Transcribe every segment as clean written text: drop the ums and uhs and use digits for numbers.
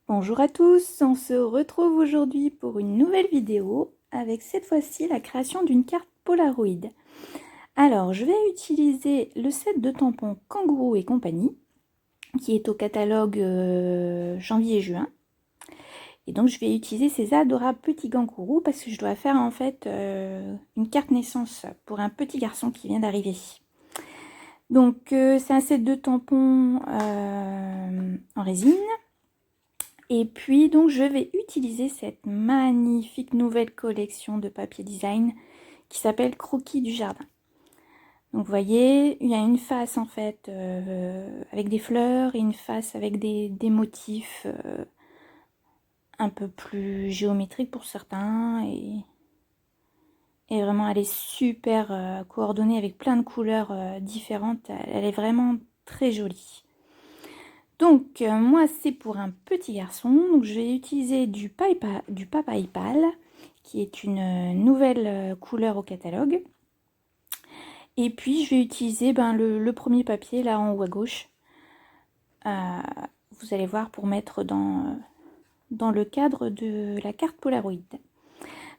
Bonjour à tous, on se retrouve aujourd'hui pour une nouvelle vidéo avec cette fois-ci la création d'une carte Polaroid. Alors je vais utiliser le set de tampons Kangourou et compagnie qui est au catalogue janvier-juin. Et donc je vais utiliser ces adorables petits kangourous parce que je dois faire en fait une carte naissance pour un petit garçon qui vient d'arriver. Donc c'est un set de tampons en résine. Et puis donc je vais utiliser cette magnifique nouvelle collection de papier design qui s'appelle Croquis du jardin. Donc vous voyez, il y a une face en fait avec des fleurs et une face avec des motifs un peu plus géométriques pour certains. Et vraiment elle est super coordonnée avec plein de couleurs différentes. Elle est vraiment très jolie. Donc moi c'est pour un petit garçon, donc je vais utiliser du papaye pâle qui est une nouvelle couleur au catalogue. Et puis je vais utiliser le premier papier là en haut à gauche. Vous allez voir pour mettre dans le cadre de la carte Polaroid.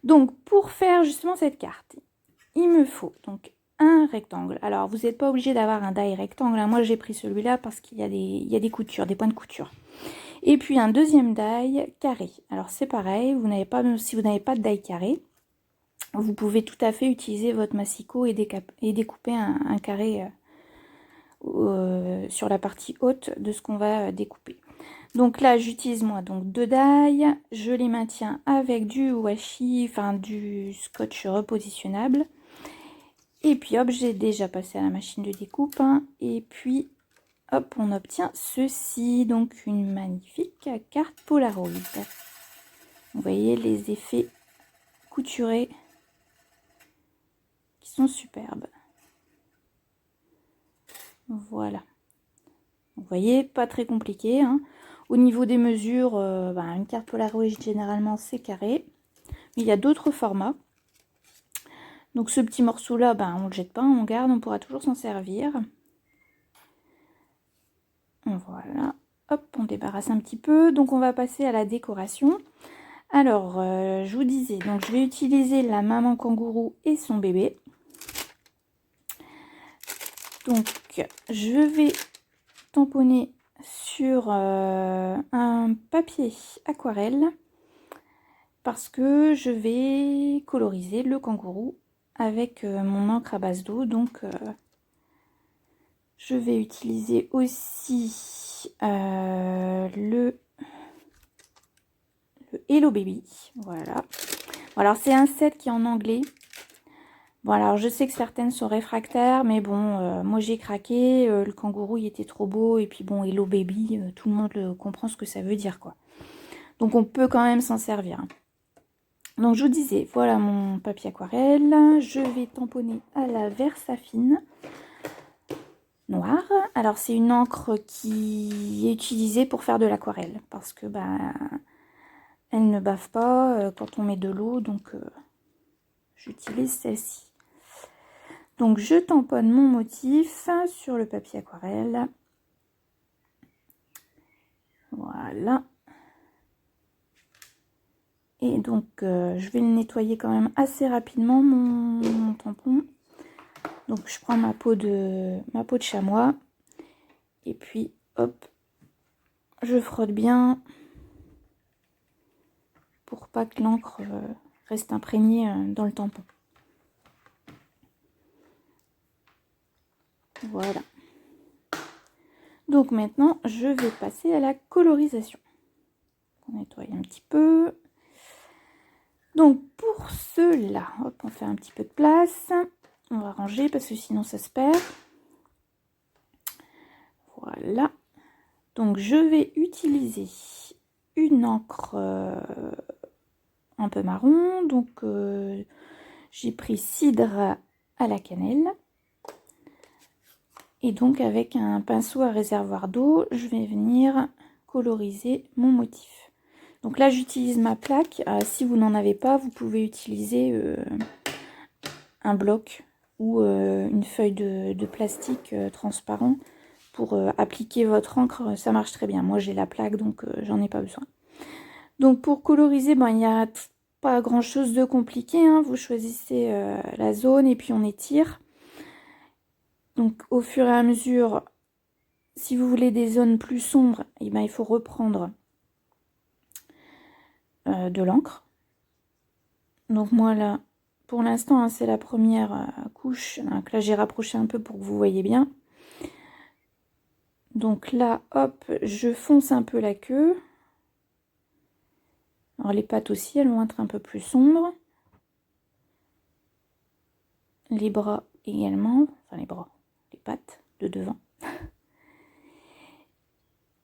Donc pour faire justement cette carte, il me faut donc un rectangle. Alors vous n'êtes pas obligé d'avoir un die rectangle, hein. Moi j'ai pris celui-là parce qu'il y a des coutures, des points de couture. Et puis un deuxième die carré. Alors c'est pareil, si vous n'avez pas de die carré, vous pouvez tout à fait utiliser votre massicot et découper un carré sur la partie haute de ce qu'on va découper. Donc là j'utilise moi donc deux die, je les maintiens avec du washi, enfin du scotch repositionnable. Et puis hop, j'ai déjà passé à la machine de découpe, hein, et puis hop, on obtient ceci, donc une magnifique carte Polaroid. Vous voyez les effets couturés qui sont superbes. Voilà. Vous voyez, pas très compliqué, hein. Au niveau des mesures, une carte Polaroid généralement c'est carré. Mais il y a d'autres formats. Donc ce petit morceau là, on le jette pas, on garde, on pourra toujours s'en servir. Voilà. Hop, on débarrasse un petit peu. Donc on va passer à la décoration. Alors, je vous disais, donc je vais utiliser la maman kangourou et son bébé. Donc, je vais tamponner sur un papier aquarelle parce que je vais coloriser le kangourou avec mon encre à base d'eau. Donc, je vais utiliser aussi le Hello Baby. Voilà. Alors, c'est un set qui est en anglais. Bon, alors je sais que certaines sont réfractaires, mais bon, moi j'ai craqué, le kangourou il était trop beau, et puis bon, Hello Baby, tout le monde comprend ce que ça veut dire, quoi. Donc on peut quand même s'en servir. Donc je vous disais, voilà mon papier aquarelle, je vais tamponner à la Versafine noire. Alors c'est une encre qui est utilisée pour faire de l'aquarelle, parce que elle ne bave pas quand on met de l'eau, donc j'utilise celle-ci. Donc je tamponne mon motif sur le papier aquarelle. Voilà. Et donc je vais le nettoyer quand même assez rapidement mon tampon. Donc je prends ma peau de chamois. Et puis hop, je frotte bien pour pas que l'encre reste imprégnée dans le tampon. Voilà. Donc maintenant, je vais passer à la colorisation. On nettoie un petit peu. Donc pour cela, hop, on fait un petit peu de place. On va ranger parce que sinon ça se perd. Voilà. Donc je vais utiliser une encre un peu marron. Donc j'ai pris cidre à la cannelle. Et donc avec un pinceau à réservoir d'eau, je vais venir coloriser mon motif. Donc là j'utilise ma plaque. Si vous n'en avez pas, vous pouvez utiliser un bloc ou une feuille de plastique transparent pour appliquer votre encre. Ça marche très bien. Moi j'ai la plaque, donc j'en ai pas besoin. Donc pour coloriser, ben, il n'y a pas grand chose de compliqué, hein. Vous choisissez la zone et puis on étire. Donc au fur et à mesure, si vous voulez des zones plus sombres, eh ben, il faut reprendre de l'encre. Donc moi là, pour l'instant, hein, c'est la première couche. Donc là j'ai rapproché un peu pour que vous voyez bien. Donc là, hop, je fonce un peu la queue. Alors les pattes aussi, elles vont être un peu plus sombres. Les bras également, enfin les bras, les pattes de devant.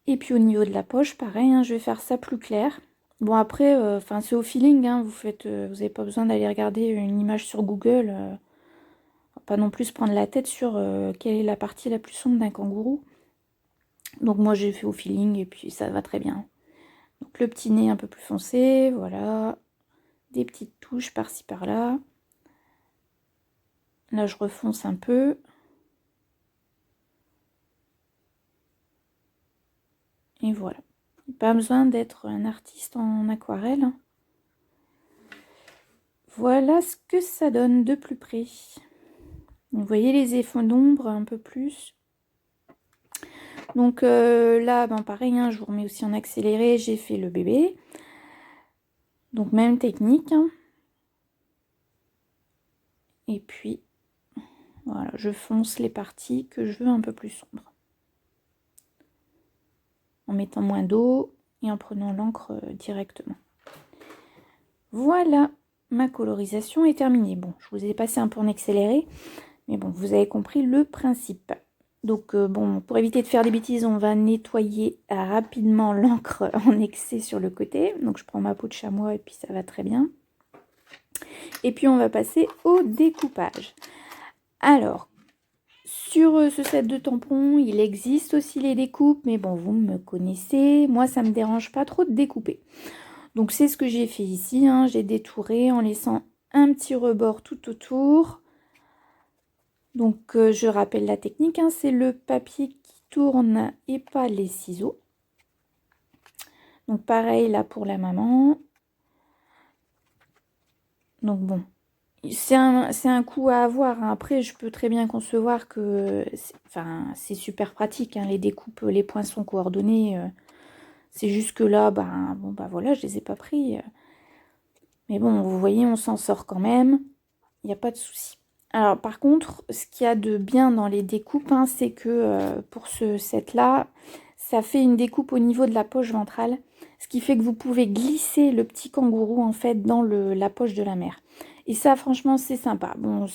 Et puis au niveau de la poche, pareil, hein, je vais faire ça plus clair. Bon après, enfin c'est au feeling, hein, vous n'avez pas besoin d'aller regarder une image sur Google. Pas non plus prendre la tête sur quelle est la partie la plus sombre d'un kangourou. Donc moi j'ai fait au feeling et puis ça va très bien. Donc le petit nez un peu plus foncé, voilà. Des petites touches par-ci par-là. Là je refonce un peu. Et voilà. Pas besoin d'être un artiste en aquarelle. Voilà ce que ça donne de plus près. Vous voyez les effets d'ombre un peu plus. Donc là, ben pareil, hein, je vous remets aussi en accéléré. J'ai fait le bébé. Donc même technique. Hein. Et puis, voilà, je fonce les parties que je veux un peu plus sombres. En mettant moins d'eau et en prenant l'encre directement. Voilà, ma colorisation est terminée. Bon, je vous ai passé un peu en accéléré. Mais bon, vous avez compris le principe. Donc bon, pour éviter de faire des bêtises, on va nettoyer rapidement l'encre en excès sur le côté. Donc je prends ma peau de chamois et puis ça va très bien. Et puis on va passer au découpage. Alors, sur ce set de tampons, il existe aussi les découpes, mais bon, vous me connaissez. Moi, ça ne me dérange pas trop de découper. Donc c'est ce que j'ai fait ici. Hein. J'ai détouré en laissant un petit rebord tout autour. Donc je rappelle la technique, hein, c'est le papier qui tourne et pas les ciseaux. Donc pareil là pour la maman. Donc bon, c'est un coup à avoir. Hein. Après, je peux très bien concevoir que c'est super pratique. Hein, les découpes, les points sont coordonnés. C'est juste que là, bon, voilà, je les ai pas pris. Mais bon, vous voyez, on s'en sort quand même. Il n'y a pas de souci. Alors par contre, ce qu'il y a de bien dans les découpes, hein, c'est que pour ce set-là, ça fait une découpe au niveau de la poche ventrale. Ce qui fait que vous pouvez glisser le petit kangourou en fait dans la poche de la mère. Et ça, franchement, c'est sympa. Bon,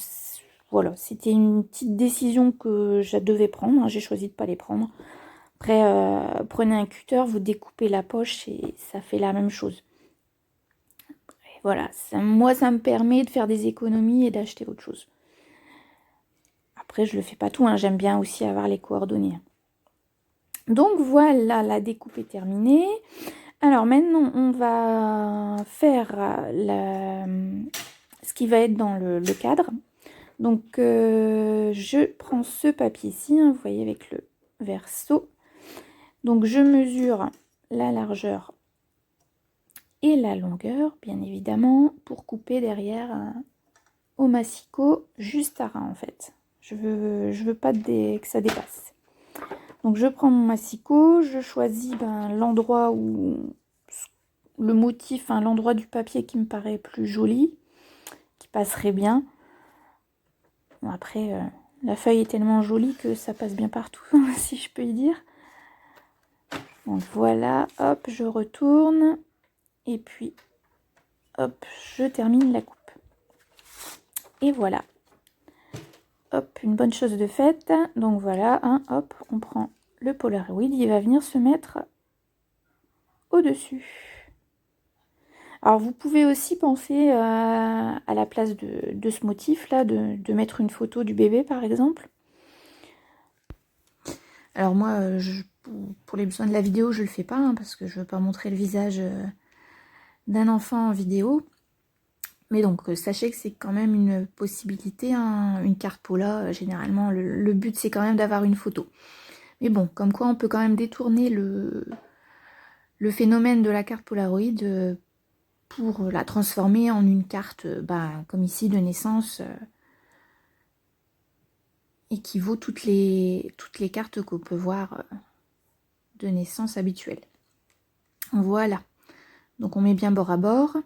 voilà, c'était une petite décision que je devais prendre. Hein, j'ai choisi de ne pas les prendre. Après, prenez un cutter, vous découpez la poche et ça fait la même chose. Et voilà, moi, ça me permet de faire des économies et d'acheter autre chose. Après, je le fais pas tout, hein. J'aime bien aussi avoir les coordonnées. Donc voilà, la découpe est terminée. Alors maintenant, on va faire ce qui va être dans le cadre. Donc je prends ce papier-ci, hein, vous voyez avec le verso. Donc je mesure la largeur et la longueur, bien évidemment, pour couper derrière au massicot, juste à ras en fait. Je veux pas que ça dépasse. Donc je prends mon massicot, je choisis l'endroit où le motif, hein, l'endroit du papier qui me paraît plus joli, qui passerait bien. Bon, après, la feuille est tellement jolie que ça passe bien partout, si je peux y dire. Donc voilà, hop, je retourne. Et puis, hop, je termine la coupe. Et voilà. Hop, une bonne chose de faite. Donc voilà, hein, hop, on prend le Polaroid, il va venir se mettre au-dessus. Alors vous pouvez aussi penser à la place de ce motif là, de mettre une photo du bébé par exemple. Alors moi, pour les besoins de la vidéo, je le fais pas, hein, parce que je veux pas montrer le visage d'un enfant en vidéo. Mais donc, sachez que c'est quand même une possibilité, hein, une carte Pola, généralement, le but c'est quand même d'avoir une photo. Mais bon, comme quoi on peut quand même détourner le phénomène de la carte Polaroid pour la transformer en une carte, comme ici, de naissance, et qui vaut toutes les cartes qu'on peut voir de naissance habituelles. Voilà. Donc on met bien bord à bord.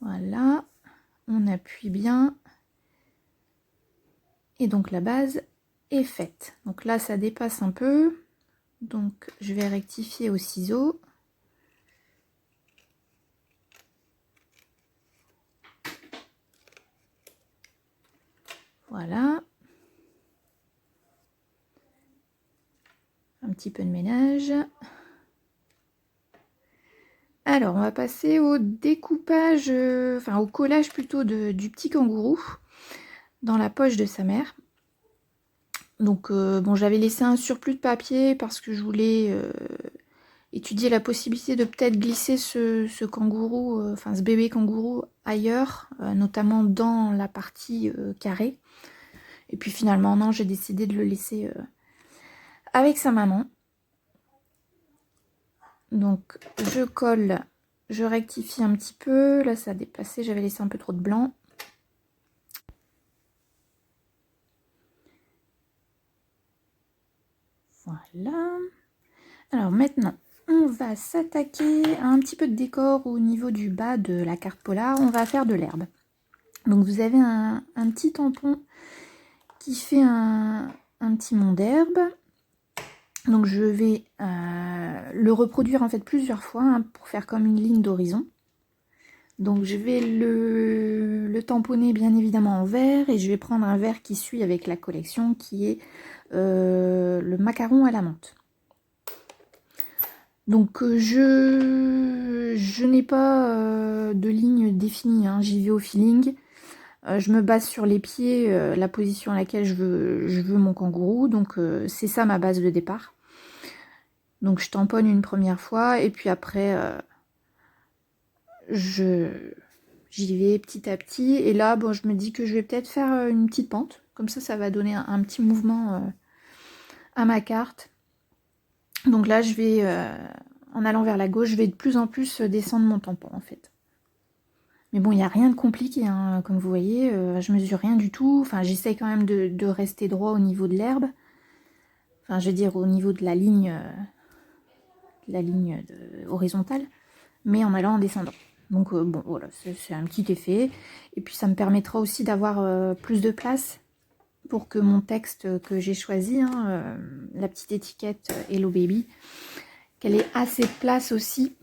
Voilà. On appuie bien. Et donc la base est faite. Donc là, ça dépasse un peu. Donc je vais rectifier au ciseau. Voilà. Un petit peu de ménage. Alors, on va passer au découpage, au collage plutôt du petit kangourou dans la poche de sa mère. Donc, j'avais laissé un surplus de papier parce que je voulais étudier la possibilité de peut-être glisser ce kangourou, ce bébé kangourou ailleurs, notamment dans la partie carrée. Et puis finalement, non, j'ai décidé de le laisser avec sa maman. Donc je colle, je rectifie un petit peu. Là ça a dépassé, j'avais laissé un peu trop de blanc. Voilà. Alors maintenant, on va s'attaquer à un petit peu de décor au niveau du bas de la carte polar. On va faire de l'herbe. Donc vous avez un petit tampon qui fait un petit mont d'herbe. Donc je vais le reproduire en fait plusieurs fois pour faire comme une ligne d'horizon. Donc je vais le tamponner bien évidemment en vert et je vais prendre un vert qui suit avec la collection qui est le macaron à la menthe. Donc je n'ai pas de ligne définie, j'y vais au feeling. Je me base sur les pieds, la position à laquelle je veux mon kangourou, donc c'est ça ma base de départ. Donc je tamponne une première fois et puis après j'y vais petit à petit. Et là, je me dis que je vais peut-être faire une petite pente. Comme ça va donner un petit mouvement à ma carte. Donc là, je vais, en allant vers la gauche, je vais de plus en plus descendre mon tampon en fait. Mais bon, il n'y a rien de compliqué, comme vous voyez. Je mesure rien du tout. Enfin, j'essaye quand même de rester droit au niveau de l'herbe. Enfin, je veux dire au niveau de la ligne horizontale. Mais en allant en descendant. Donc voilà, c'est un petit effet. Et puis ça me permettra aussi d'avoir plus de place pour que mon texte que j'ai choisi, la petite étiquette Hello Baby, qu'elle ait assez de place aussi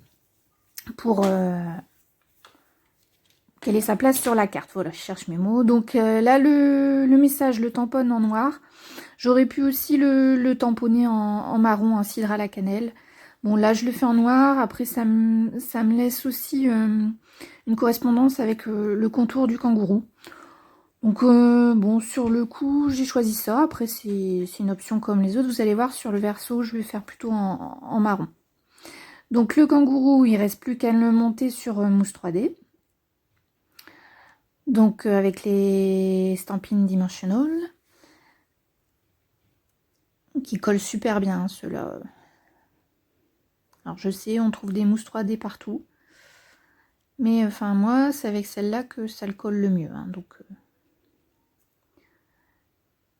pour qu'elle ait sa place sur la carte. Voilà, je cherche mes mots. Donc là, le message le tamponne en noir. J'aurais pu aussi le tamponner en marron, en cidre à la cannelle. Bon, là, je le fais en noir. Après, ça me laisse aussi une correspondance avec le contour du kangourou. Donc, sur le coup, j'ai choisi ça. Après, c'est une option comme les autres. Vous allez voir, sur le verso, je vais faire plutôt en marron. Donc, le kangourou, il reste plus qu'à le monter sur mousse 3D. Donc, avec les Stampin' Dimensional. Qui collent super bien, ceux-là. Alors je sais, on trouve des mousses 3D partout. Mais moi, c'est avec celle-là que ça le colle le mieux.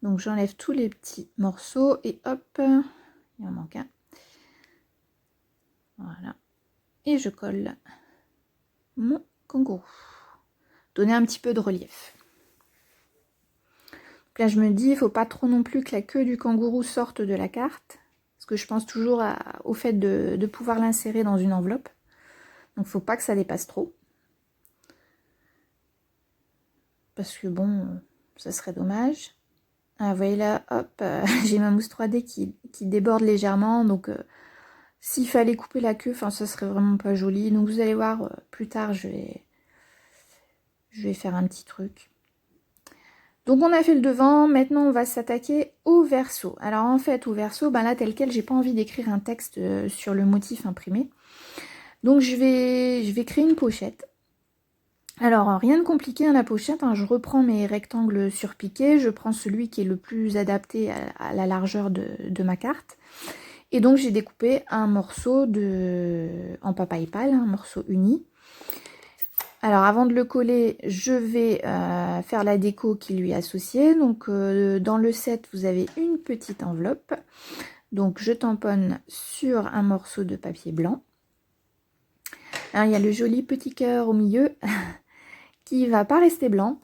Donc j'enlève tous les petits morceaux et hop, il en manque un. Voilà. Et je colle mon kangourou. Donner un petit peu de relief. Donc là, je me dis, il ne faut pas trop non plus que la queue du kangourou sorte de la carte. Parce que je pense toujours au fait de pouvoir l'insérer dans une enveloppe. Donc il ne faut pas que ça dépasse trop. Parce que bon, ça serait dommage. Ah, vous voyez là, hop, j'ai ma mousse 3D qui déborde légèrement. Donc s'il fallait couper la queue, ça serait vraiment pas joli. Donc vous allez voir, plus tard, je vais faire un petit truc. Donc on a fait le devant, maintenant on va s'attaquer au verso. Alors en fait, au verso, là tel quel, j'ai pas envie d'écrire un texte sur le motif imprimé. Donc je vais créer une pochette. Alors rien de compliqué la pochette, je reprends mes rectangles surpiqués, je prends celui qui est le plus adapté à la largeur de ma carte. Et donc j'ai découpé un morceau en papaye pâle, un morceau uni. Alors avant de le coller, je vais faire la déco qui lui est associée. Donc dans le set, vous avez une petite enveloppe. Donc je tamponne sur un morceau de papier blanc. Alors, il y a le joli petit cœur au milieu qui va pas rester blanc.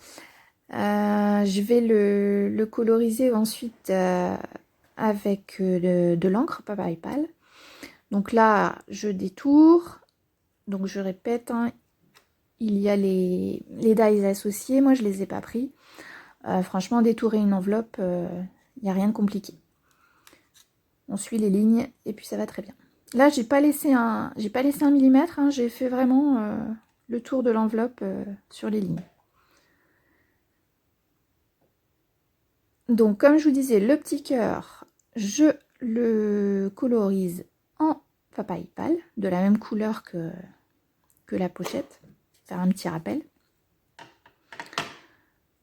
Je vais le coloriser ensuite avec de l'encre papaye pâle. Donc là, je détourne. Donc je répète, hein, il y a les dies associés. Moi, je les ai pas pris. Franchement, détourer une enveloppe, il n'y a rien de compliqué. On suit les lignes et puis ça va très bien. Là, j'ai pas laissé un millimètre. Hein, j'ai fait vraiment le tour de l'enveloppe sur les lignes. Donc, comme je vous disais, le petit cœur, je le colorise en papaye pâle, de la même couleur que la pochette. Faire un petit rappel.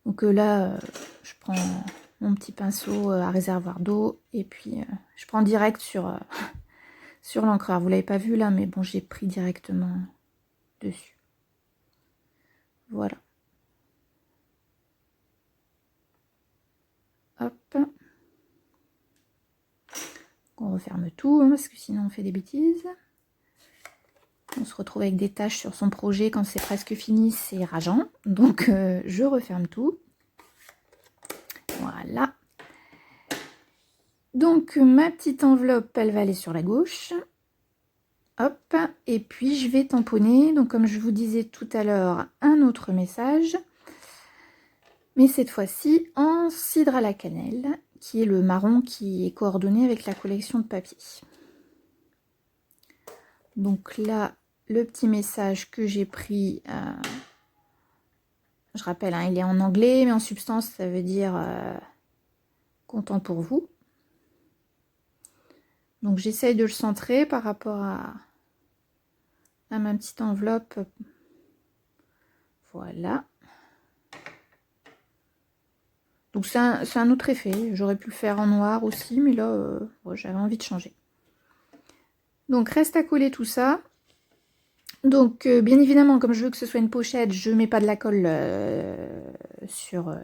Donc là, je prends mon petit pinceau à réservoir d'eau et puis je prends direct sur, sur l'encreur. Vous l'avez pas vu là, mais bon, j'ai pris directement dessus. Voilà. Hop. On referme tout, hein, parce que sinon on fait des bêtises. On se retrouve avec des taches sur son projet quand c'est presque fini, c'est rageant. Donc je referme tout. Voilà. Donc ma petite enveloppe, elle va aller sur la gauche. Hop. Et puis je vais tamponner, donc comme je vous disais tout à l'heure, un autre message. Mais cette fois-ci en cidre à la cannelle, qui est le marron qui est coordonné avec la collection de papier. Donc là, le petit message que j'ai pris, je rappelle, hein, il est en anglais, mais en substance, ça veut dire content pour vous. Donc j'essaye de le centrer par rapport à ma petite enveloppe. Voilà. Donc c'est un autre effet. J'aurais pu le faire en noir aussi, mais là, j'avais envie de changer. Donc reste à coller tout ça. Donc bien évidemment, comme je veux que ce soit une pochette, je ne mets pas de la colle sur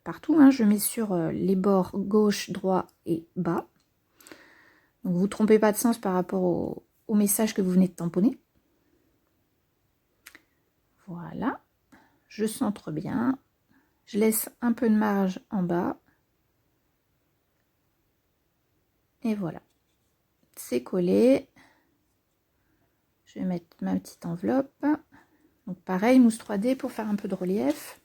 partout. Hein, je mets sur les bords gauche, droit et bas. Donc vous ne trompez pas de sens par rapport au message que vous venez de tamponner. Voilà. Je centre bien. Je laisse un peu de marge en bas. Et voilà. C'est collé. Je vais mettre ma petite enveloppe. Donc pareil, mousse 3D pour faire un peu de relief.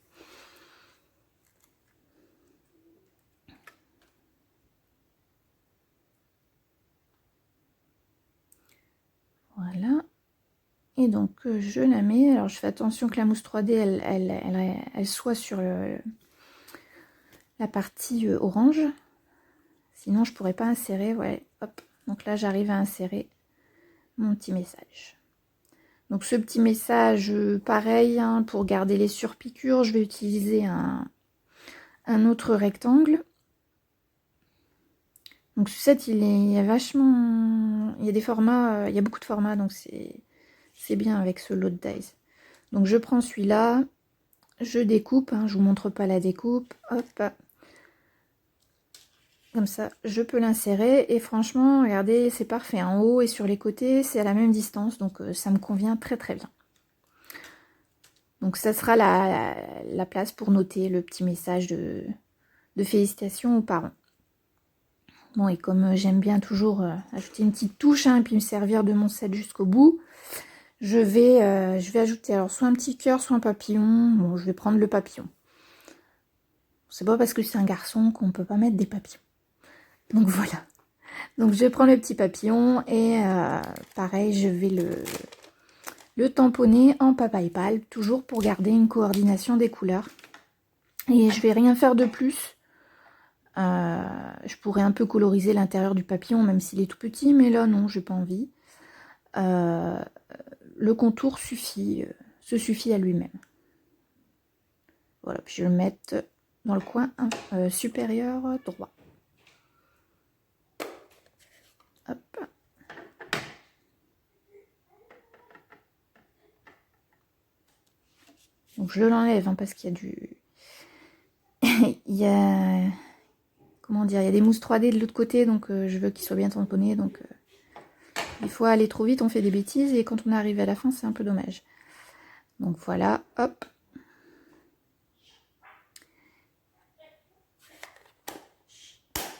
Voilà. Et donc je la mets. Alors je fais attention que la mousse 3D, elle soit sur la partie orange. Sinon je pourrais pas insérer. Ouais, hop. Donc là j'arrive à insérer mon petit message. Donc ce petit message, pareil, hein, pour garder les surpiqûres, je vais utiliser un autre rectangle. Donc ce set, il y a vachement... Il y a des formats, il y a beaucoup de formats, donc c'est bien avec ce lot de dies. Donc je prends celui-là, je découpe, hein, je vous montre pas la découpe, hop. Comme ça, je peux l'insérer et franchement, regardez, c'est parfait. En haut et sur les côtés, c'est à la même distance, donc ça me convient très très bien. Donc ça sera la place pour noter le petit message de félicitations aux parents. Bon, et comme j'aime bien toujours ajouter une petite touche, hein, et puis me servir de mon set jusqu'au bout, je vais ajouter alors soit un petit cœur, soit un papillon. Bon, je vais prendre le papillon. C'est pas parce que c'est un garçon qu'on peut pas mettre des papillons. Donc voilà. Donc je prends le petit papillon et pareil, je vais le tamponner en papaye pâle, toujours pour garder une coordination des couleurs. Et je vais rien faire de plus. Je pourrais un peu coloriser l'intérieur du papillon, même s'il est tout petit, mais là non, j'ai pas envie. Le contour suffit, se suffit à lui-même. Voilà, puis je vais le mettre dans le coin supérieur droit. Hop. Donc je l'enlève hein, parce qu'il y a du... il y a... Comment dire, il y a des mousses 3D de l'autre côté, donc je veux qu'il soit bien tamponné, donc des fois aller trop vite, on fait des bêtises, et quand on arrive à la fin, c'est un peu dommage. Donc voilà, hop.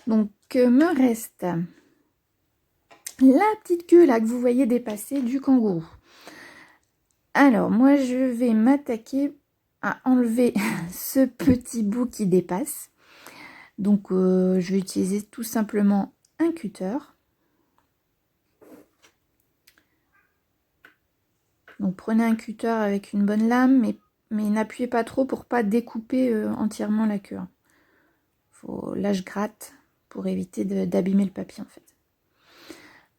Donc me reste la petite queue là que vous voyez dépasser du kangourou. Alors moi je vais m'attaquer à enlever ce petit bout qui dépasse. Donc je vais utiliser tout simplement un cutter. Donc prenez un cutter avec une bonne lame, mais n'appuyez pas trop pour pas découper entièrement la queue. Là je gratte pour éviter d'abîmer le papier en fait.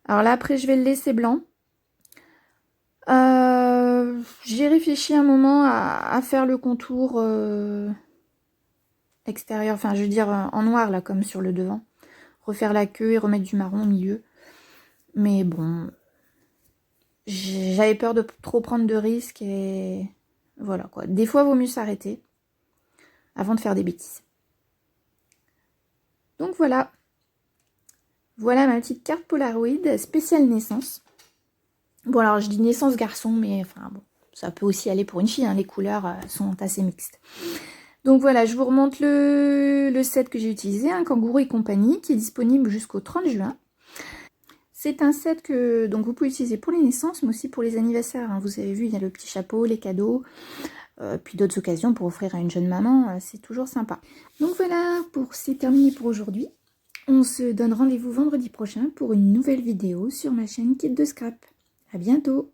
Alors là après je vais le laisser blanc. J'ai réfléchi un moment à faire le contour extérieur, enfin je veux dire en noir là comme sur le devant. Refaire la queue et remettre du marron au milieu. Mais bon, j'avais peur de trop prendre de risques et voilà quoi. Des fois, il vaut mieux s'arrêter avant de faire des bêtises. Donc voilà. Voilà ma petite carte Polaroid spéciale naissance. Bon alors je dis naissance garçon, mais enfin bon, ça peut aussi aller pour une fille, hein, les couleurs sont assez mixtes. Donc voilà, je vous remonte le set que j'ai utilisé, un Kangourou et compagnie, qui est disponible jusqu'au 30 juin. C'est un set que donc vous pouvez utiliser pour les naissances, mais aussi pour les anniversaires. Hein. Vous avez vu, il y a le petit chapeau, les cadeaux, puis d'autres occasions pour offrir à une jeune maman, c'est toujours sympa. Donc voilà, c'est terminé pour aujourd'hui. On se donne rendez-vous vendredi prochain pour une nouvelle vidéo sur ma chaîne Kit de Scrap. À bientôt!